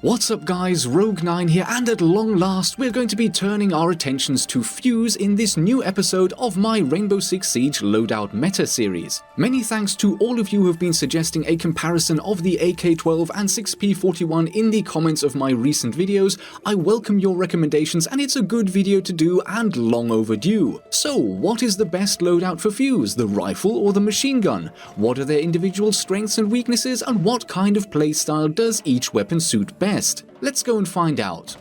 What's up guys, Rogue9 here, and at long last we're going to be turning our attentions to Fuze in this new episode of my Rainbow Six Siege Loadout Meta series. Many thanks to all of you who have been suggesting a comparison of the AK-12 and 6P41 in the comments of my recent videos. I welcome your recommendations and it's a good video to do and long overdue. So what is the best loadout for Fuze, the rifle or the machine gun? What are their individual strengths and weaknesses, and what kind of playstyle does each weapon suit best? Let's go and find out.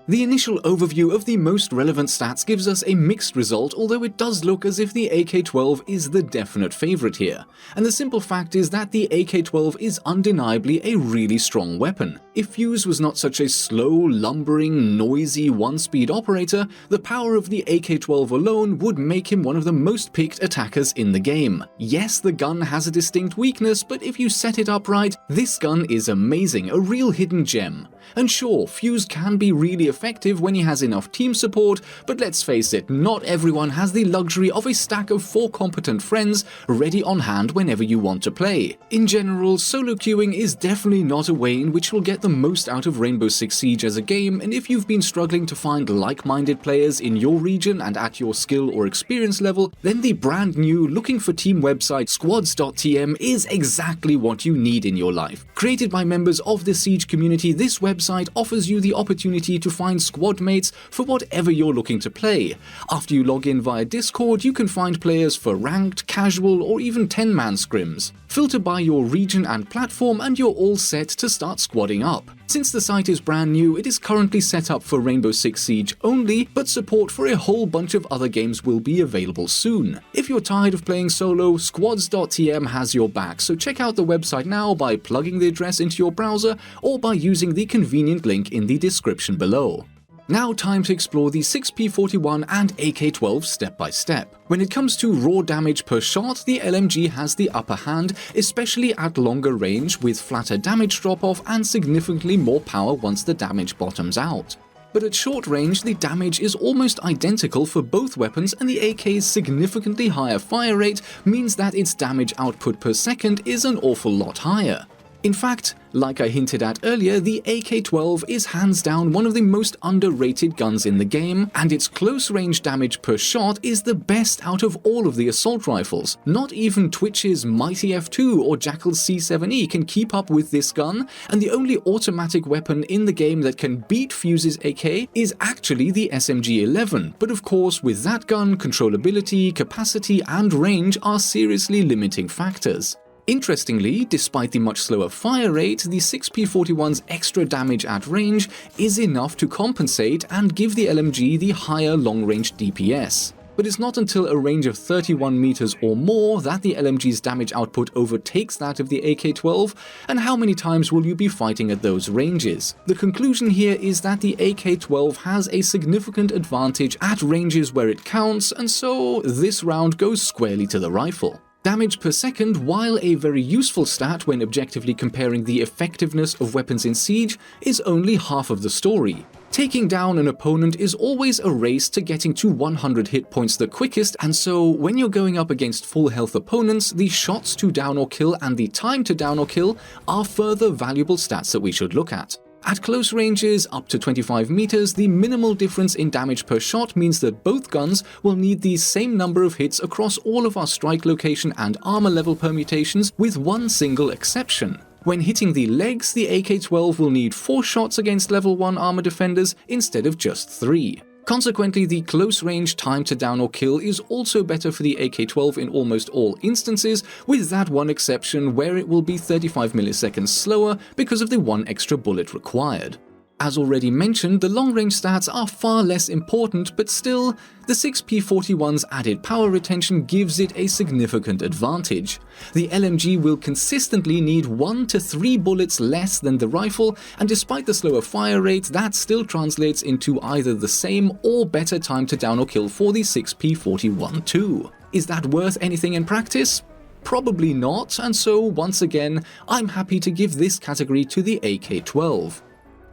The initial overview of the most relevant stats gives us a mixed result, although it does look as if the AK-12 is the definite favorite here. And the simple fact is that the AK-12 is undeniably a really strong weapon. If Fuze was not such a slow, lumbering, noisy one-speed operator, the power of the AK-12 alone would make him one of the most picked attackers in the game. Yes, the gun has a distinct weakness, but if you set it up right, this gun is amazing, a real hidden gem. And sure, Fuze can be really effective when he has enough team support, but let's face it, not everyone has the luxury of a stack of 4 competent friends ready on hand whenever you want to play. In general, solo queuing is definitely not a way in which you'll get the most out of Rainbow Six Siege as a game, and if you've been struggling to find like-minded players in your region and at your skill or experience level, then the brand new looking for team website squads.tm is exactly what you need in your life. Created by members of the Siege community, this website offers you the opportunity to find squad mates for whatever you're looking to play. After you log in via Discord, you can find players for ranked, casual, or even 10-man scrims. Filter by your region and platform and you're all set to start squadding up. Since the site is brand new, it is currently set up for Rainbow Six Siege only, but support for a whole bunch of other games will be available soon. If you're tired of playing solo, squads.tm has your back, so check out the website now by plugging the address into your browser or by using the convenient link in the description below. Now time to explore the 6P41 and AK-12 step by step. When it comes to raw damage per shot, the LMG has the upper hand, especially at longer range with flatter damage drop-off and significantly more power once the damage bottoms out. But at short range, the damage is almost identical for both weapons, and the AK's significantly higher fire rate means that its damage output per second is an awful lot higher. In fact, like I hinted at earlier, the AK-12 is hands down one of the most underrated guns in the game, and its close-range damage per shot is the best out of all of the assault rifles. Not even Twitch's Mighty F2 or Jackal's C7E can keep up with this gun, and the only automatic weapon in the game that can beat Fuze's AK is actually the SMG-11, but of course with that gun, controllability, capacity, and range are seriously limiting factors. Interestingly, despite the much slower fire rate, the 6P41's extra damage at range is enough to compensate and give the LMG the higher long-range DPS. But it's not until a range of 31 meters or more that the LMG's damage output overtakes that of the AK-12, and how many times will you be fighting at those ranges? The conclusion here is that the AK-12 has a significant advantage at ranges where it counts, and so this round goes squarely to the rifle. Damage per second, while a very useful stat when objectively comparing the effectiveness of weapons in Siege, is only half of the story. Taking down an opponent is always a race to getting to 100 hit points the quickest, and so when you're going up against full health opponents, the shots to down or kill and the time to down or kill are further valuable stats that we should look at. At close ranges, up to 25 meters, the minimal difference in damage per shot means that both guns will need the same number of hits across all of our strike location and armor level permutations, with one single exception. When hitting the legs, the AK-12 will need 4 shots against level 1 armor defenders instead of just 3. Consequently, the close-range time to down or kill is also better for the AK-12 in almost all instances, with that one exception where it will be 35 milliseconds slower because of the one extra bullet required. As already mentioned, the long-range stats are far less important, but still, the 6P41's added power retention gives it a significant advantage. The LMG will consistently need 1 to 3 bullets less than the rifle, and despite the slower fire rate, that still translates into either the same or better time to down or kill for the 6P41 too. Is that worth anything in practice? Probably not, and so once again, I'm happy to give this category to the AK-12.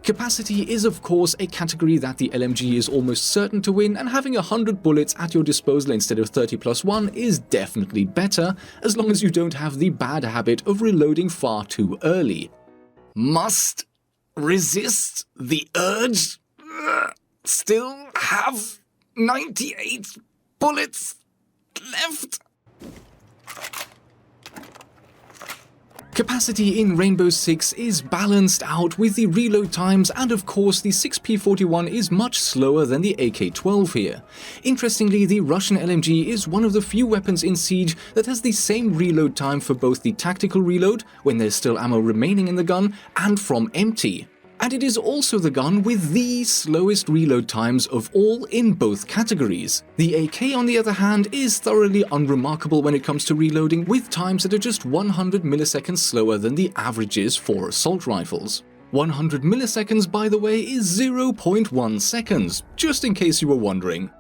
Capacity is of course a category that the LMG is almost certain to win, and having 100 bullets at your disposal instead of 30 plus 1 is definitely better, as long as you don't have the bad habit of reloading far too early. Must resist the urge. Still have 98 bullets left. Capacity in Rainbow Six is balanced out with the reload times, and of course the 6P41 is much slower than the AK-12 here. Interestingly, the Russian LMG is one of the few weapons in Siege that has the same reload time for both the tactical reload, when there's still ammo remaining in the gun, and from empty. And it is also the gun with the slowest reload times of all in both categories. The AK, on the other hand, is thoroughly unremarkable when it comes to reloading, with times that are just 100 milliseconds slower than the averages for assault rifles. 100 milliseconds, by the way, is 0.1 seconds, just in case you were wondering.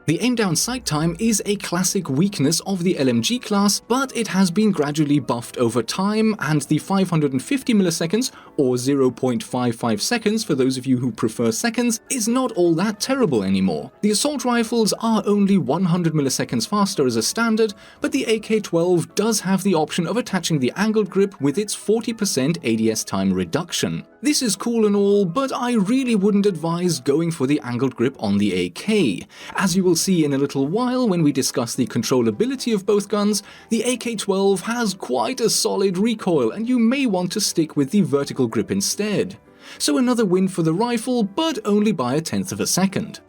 The aim-down sight time is a classic weakness of the LMG class, but it has been gradually buffed over time, and the 550 milliseconds, or 0.55 seconds for those of you who prefer seconds, is not all that terrible anymore. The assault rifles are only 100 milliseconds faster as a standard, but the AK-12 does have the option of attaching the angled grip with its 40% ADS time reduction. This is cool and all, but I really wouldn't advise going for the angled grip on the AK. As you will see in a little while when we discuss the controllability of both guns, the AK-12 has quite a solid recoil, and you may want to stick with the vertical grip instead. So another win for the rifle, but only by 1/10 of a second.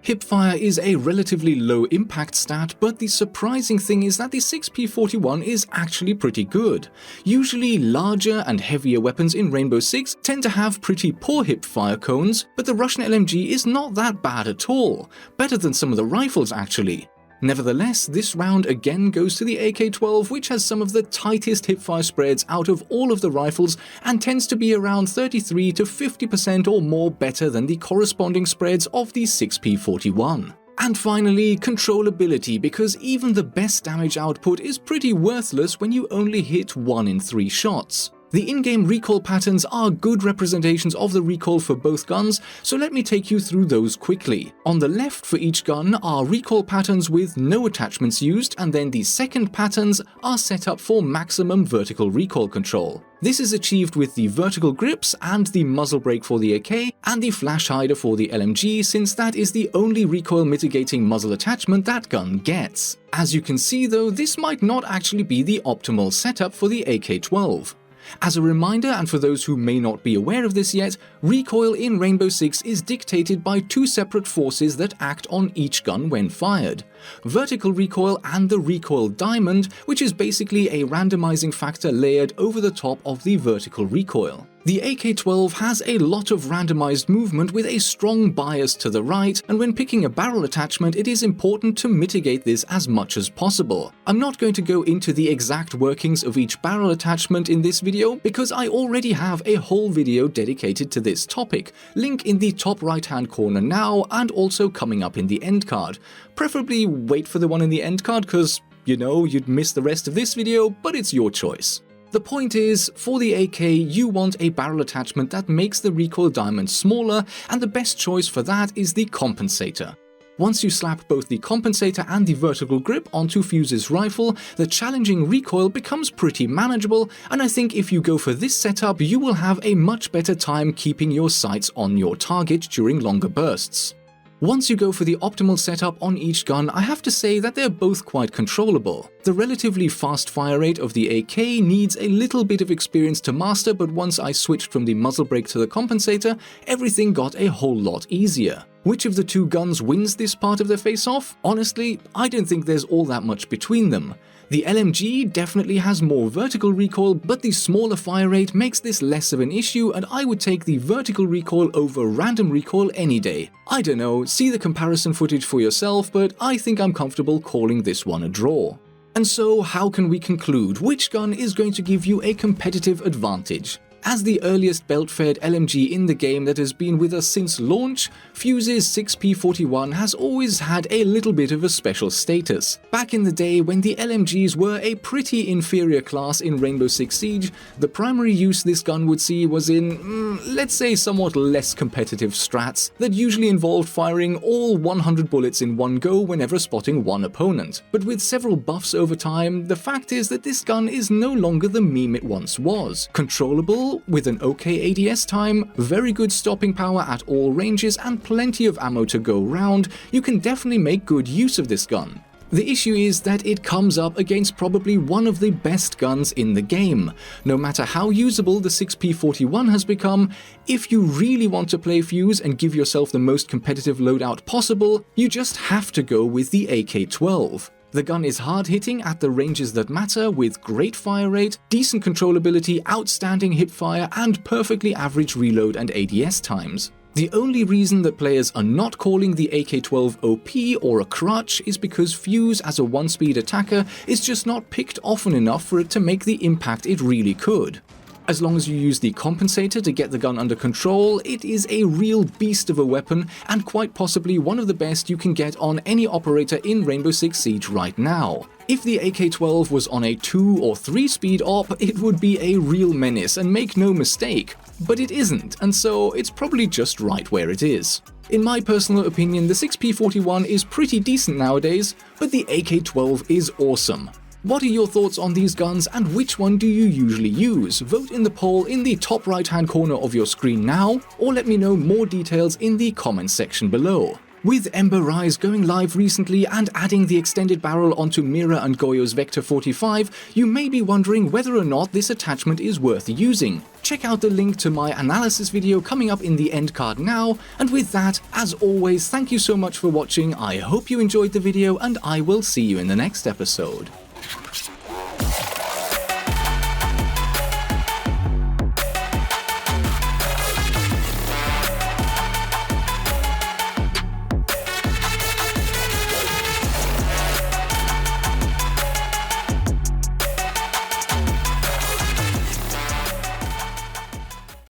Hipfire is a relatively low impact stat, but the surprising thing is that the 6P41 is actually pretty good. Usually larger and heavier weapons in Rainbow Six tend to have pretty poor hipfire cones, but the Russian LMG is not that bad at all, better than some of the rifles actually. Nevertheless, this round again goes to the AK-12, which has some of the tightest hipfire spreads out of all of the rifles and tends to be around 33 to 50% or more better than the corresponding spreads of the 6P41. And finally, controllability, because even the best damage output is pretty worthless when you only hit 1 in 3 shots. The in-game recoil patterns are good representations of the recoil for both guns, so let me take you through those quickly. On the left for each gun are recoil patterns with no attachments used, and then the second patterns are set up for maximum vertical recoil control. This is achieved with the vertical grips and the muzzle brake for the AK and the flash hider for the LMG, since that is the only recoil mitigating muzzle attachment that gun gets. As you can see though, this might not actually be the optimal setup for the AK-12. As a reminder, and for those who may not be aware of this yet, recoil in Rainbow Six is dictated by 2 separate forces that act on each gun when fired. Vertical recoil and the recoil diamond, which is basically a randomizing factor layered over the top of the vertical recoil. The AK-12 has a lot of randomized movement with a strong bias to the right, and when picking a barrel attachment it is important to mitigate this as much as possible. I'm not going to go into the exact workings of each barrel attachment in this video because I already have a whole video dedicated to this topic, link in the top right hand corner now and also coming up in the end card. Preferably wait for the one in the end card because, you know, you'd miss the rest of this video, but it's your choice. The point is, for the AK, you want a barrel attachment that makes the recoil diamond smaller, and the best choice for that is the compensator. Once you slap both the compensator and the vertical grip onto Fuze's rifle, the challenging recoil becomes pretty manageable, and I think if you go for this setup, you will have a much better time keeping your sights on your target during longer bursts. Once you go for the optimal setup on each gun, I have to say that they're both quite controllable. The relatively fast fire rate of the AK needs a little bit of experience to master, but once I switched from the muzzle brake to the compensator, everything got a whole lot easier. Which of the 2 guns wins this part of the face-off? Honestly, I don't think there's all that much between them. The LMG definitely has more vertical recoil, but the smaller fire rate makes this less of an issue, and I would take the vertical recoil over random recoil any day. I don't know, see the comparison footage for yourself, but I think I'm comfortable calling this one a draw. And so, how can we conclude which gun is going to give you a competitive advantage? As the earliest belt-fed LMG in the game that has been with us since launch, Fuze's 6P41 has always had a little bit of a special status. Back in the day when the LMGs were a pretty inferior class in Rainbow Six Siege, the primary use this gun would see was in, let's say, somewhat less competitive strats that usually involved firing all 100 bullets in one go whenever spotting one opponent. But with several buffs over time, the fact is that this gun is no longer the meme it once was. Controllable, with an okay ADS time, very good stopping power at all ranges, and plenty of ammo to go round, you can definitely make good use of this gun. The issue is that it comes up against probably one of the best guns in the game. No matter how usable the 6P41 has become, if you really want to play Fuze and give yourself the most competitive loadout possible, you just have to go with the AK-12. The gun is hard-hitting at the ranges that matter, with great fire rate, decent controllability, outstanding hipfire, and perfectly average reload and ADS times. The only reason that players are not calling the AK-12 OP or a crutch is because Fuze as a one-speed attacker is just not picked often enough for it to make the impact it really could. As long as you use the compensator to get the gun under control, it is a real beast of a weapon and quite possibly one of the best you can get on any operator in Rainbow Six Siege right now. If the AK-12 was on a 2 or 3 speed op, it would be a real menace, and make no mistake. But it isn't, and so it's probably just right where it is. In my personal opinion, the 6P41 is pretty decent nowadays, but the AK-12 is awesome. What are your thoughts on these guns, and which one do you usually use? Vote in the poll in the top right hand corner of your screen now, or let me know more details in the comments section below. With Ember Rise going live recently and adding the extended barrel onto Mira and Goyo's Vector 45, you may be wondering whether or not this attachment is worth using. Check out the link to my analysis video coming up in the end card now, and with that, as always, thank you so much for watching. I hope you enjoyed the video, and I will see you in the next episode.